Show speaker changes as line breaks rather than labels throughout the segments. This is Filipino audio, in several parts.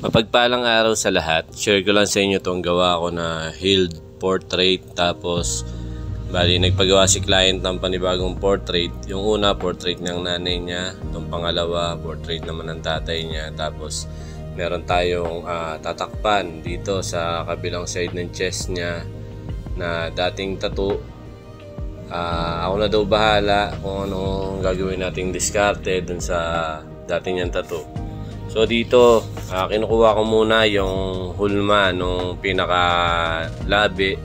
Mapagpalang araw sa lahat. Share ko lang sa inyo itong gawa ko na healed portrait. Tapos nagpagawa si client ng panibagong portrait. Yung una, portrait ng nanay niya. Itong pangalawa, portrait naman ng tatay niya. Tapos meron tayong tatakpan dito sa kabilang side ng chest niya na dating tattoo. Ako na daw bahala kung anong gagawin nating diskarte dun sa dating niyang tattoo. So dito, kinukuha ko muna yung hulma nung pinaka labi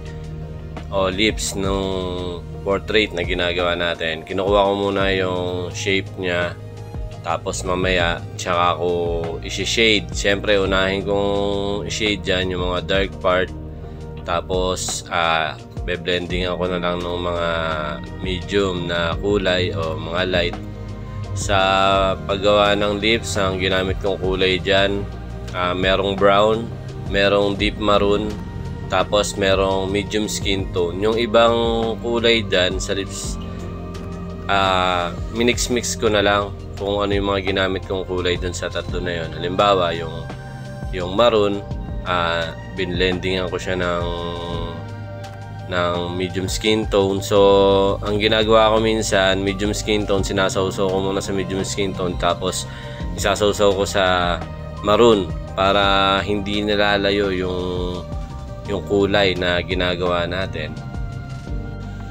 o lips nung portrait na ginagawa natin. Kinukuha ko muna yung shape niya, tapos mamaya tsaka ako isi-shade. Siyempre unahin kong i-shade dyan yung mga dark part, tapos be-blending ako na lang ng mga medium na kulay o mga light. Sa paggawa ng lips, ang ginamit kong kulay dyan, merong brown, merong deep maroon, tapos merong medium skin tone. Yung ibang kulay dyan sa lips, minix-mix ko na lang kung ano yung mga ginamit kong kulay dun sa tatlo na yun. Halimbawa, yung maroon, binlendingan ko siya ng medium skin tone. So ang ginagawa ko minsan, medium skin tone, sinasawsaw ko muna sa medium skin tone, tapos isasawsaw ko sa maroon para hindi nalalayo yung kulay na ginagawa natin.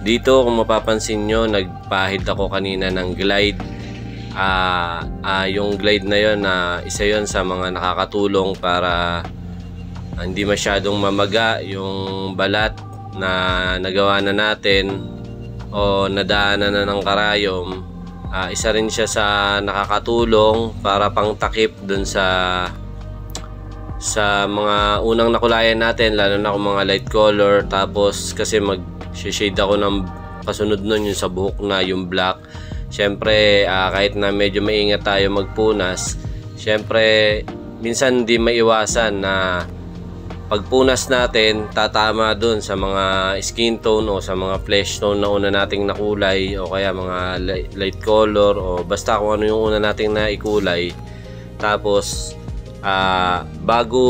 Dito kung mapapansin nyo, nagpahid ako kanina ng glide. Yung glide na yon, isa yon sa mga nakakatulong para hindi masyadong mamaga yung balat na nagawa na natin o nadaanan na ng karayom. Isa rin siya sa nakakatulong para pangtakip dun sa mga unang nakulayan natin, lalo na kung mga light color. Tapos kasi mag-shade ako ng kasunod nun, yung sa buhok na yung black. Syempre kahit na medyo maingat tayo magpunas, syempre minsan di maiwasan na pagpunas natin tatama dun sa mga skin tone o sa mga flesh tone na una nating nakulay, o kaya mga light color, o basta kung ano yung una nating naikulay. Tapos bago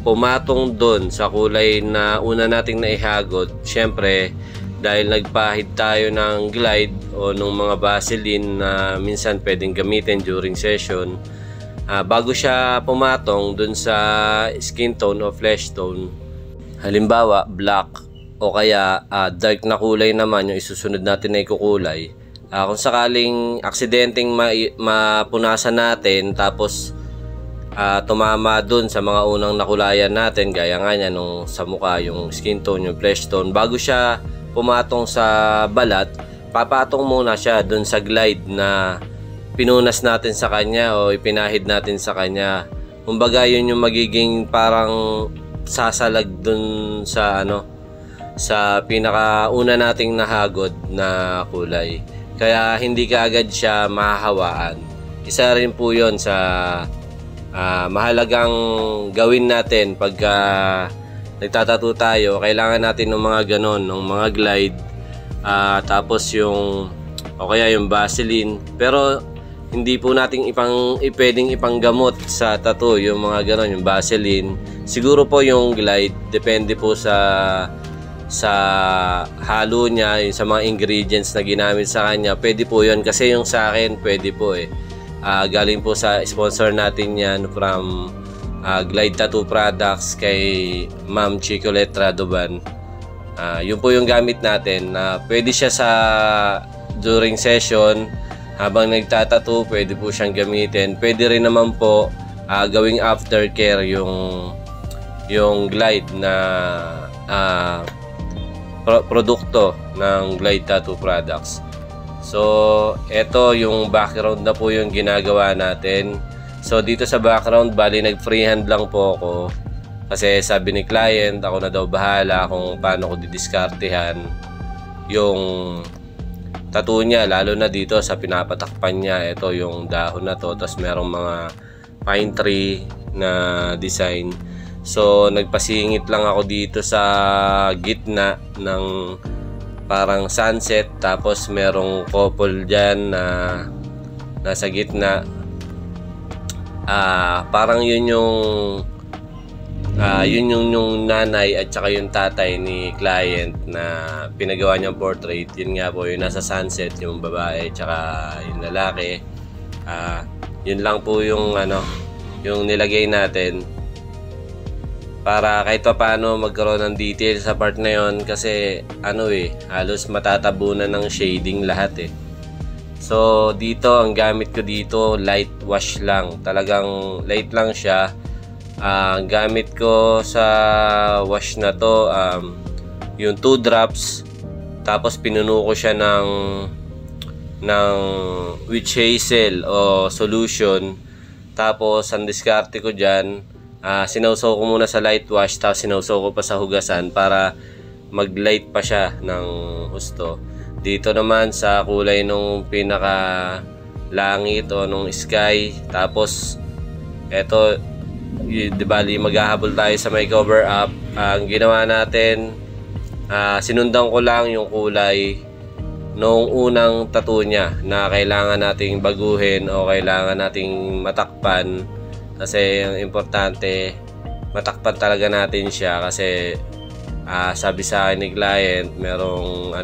pumatong dun sa kulay na una nating naihagod, syempre dahil nagpahid tayo ng glide o ng mga Vaseline na minsan pwedeng gamitin during session, bago siya pumatong dun sa skin tone o flesh tone, halimbawa black o kaya dark na kulay naman yung isusunod natin na ikukulay, kung sakaling aksidenteng mapunasan natin tapos tumama dun sa mga unang nakulayan natin, gaya nga niya nung sa mukha, yung skin tone, yung flesh tone, bago siya pumatong sa balat, papatong muna siya dun sa glide na pinunas natin sa kanya o ipinahid natin sa kanya. Kumbaga yun yung magiging parang sasalag dun sa sa pinakauna nating nahagod na kulay. Kaya hindi kaagad siya mahahawaan. Isa rin po yun sa mahalagang gawin natin pagka nagtatattoo tayo. Kailangan natin ng mga ganon, ng mga glide, tapos yung o kaya yung Vaseline. Pero hindi po nating pwedeng ipanggamot sa tattoo yung mga ganon, yung Vaseline. Siguro po yung glide, depende po sa halo niya, yung sa mga ingredients na ginamit sa kanya. Pwede po yun, kasi yung sa akin pwede po galing po sa sponsor natin yan from Glide Tattoo Products kay Ma'am Chicolette Radovan. Yun po yung gamit natin na pwede siya sa during session. Habang nagtatattoo, pwede po siyang gamitin. Pwede rin naman po gawing aftercare yung glide na produkto ng Glide Tattoo Products. So, ito yung background na po yung ginagawa natin. So, dito sa background, bali nag-freehand lang po ako. Kasi sabi ni client, ako na daw bahala kung paano ko didiskartehan yung tattoo niya, lalo na dito sa pinapatakpan niya. Ito yung dahon na to, tapos merong mga pine tree na design. So nagpasingit lang ako dito sa gitna ng parang sunset, tapos merong couple dyan na nasa gitna. parang yun yung nanay at saka yung tatay ni client na pinagawa niyang portrait. Yun nga po yung nasa sunset, yung babae tsaka yung lalaki. Yun lang po yung yung nilagay natin para kahit pa paano magkaroon ng detail sa part na yon, kasi halos matatabunan ng shading lahat So dito ang gamit ko dito light wash lang, talagang light lang siya. Gamit ko sa wash na to yung 2 drops, tapos pinuno ko siya ng witch hazel o solution. Tapos ang diskarte ko dyan, sinawsaw ko muna sa light wash, tapos sinawsaw ko pa sa hugasan para mag light pa siya ng husto. Dito naman sa kulay nung pinaka langit o nung sky, tapos eto bali maghahabol tayo sa may cover up. Ang ginawa natin, sinundan ko lang yung kulay nung unang tattoo niya na kailangan nating baguhin o kailangan nating matakpan, kasi ang importante matakpan talaga natin siya, kasi sabi sa akin ni client, merong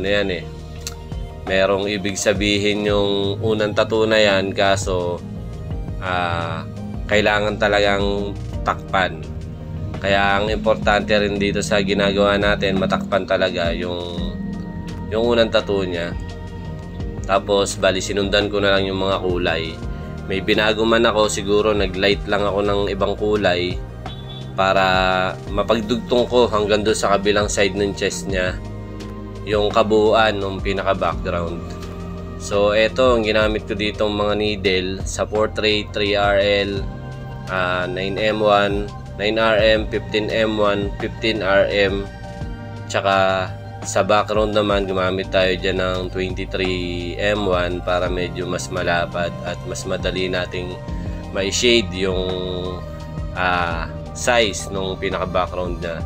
merong ibig sabihin yung unang tattoo na yan, kaso kailangan talagang takpan. Kaya ang importante rin dito sa ginagawa natin, matakpan talaga yung unang tattoo niya. Tapos bali sinundan ko na lang yung mga kulay. May binago man ako, siguro nag-light lang ako ng ibang kulay para mapagdugtong ko hanggang doon sa kabilang side ng chest niya yung kabuuan ng pinaka background. So eto ang ginamit ko dito mga needle sa portrait: 3RL, 9M1, 9RM, 15M1, 15RM, tsaka sa background naman gumamit tayo dyan ng 23M1 para medyo mas malapad at mas madali nating ma-shade yung size nung pinaka background na.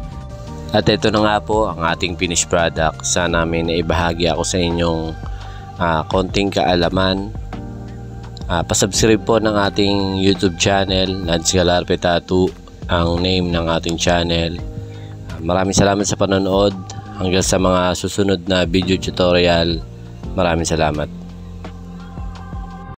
At ito na nga po ang ating finished product. Sana may naibahagi ako sa inyong konting kaalaman. Pasubscribe po ng ating YouTube channel, Lance Galarpe Tattoo ang name ng ating channel. Maraming salamat sa panonood. Hanggang sa mga susunod na video tutorial. Maraming salamat.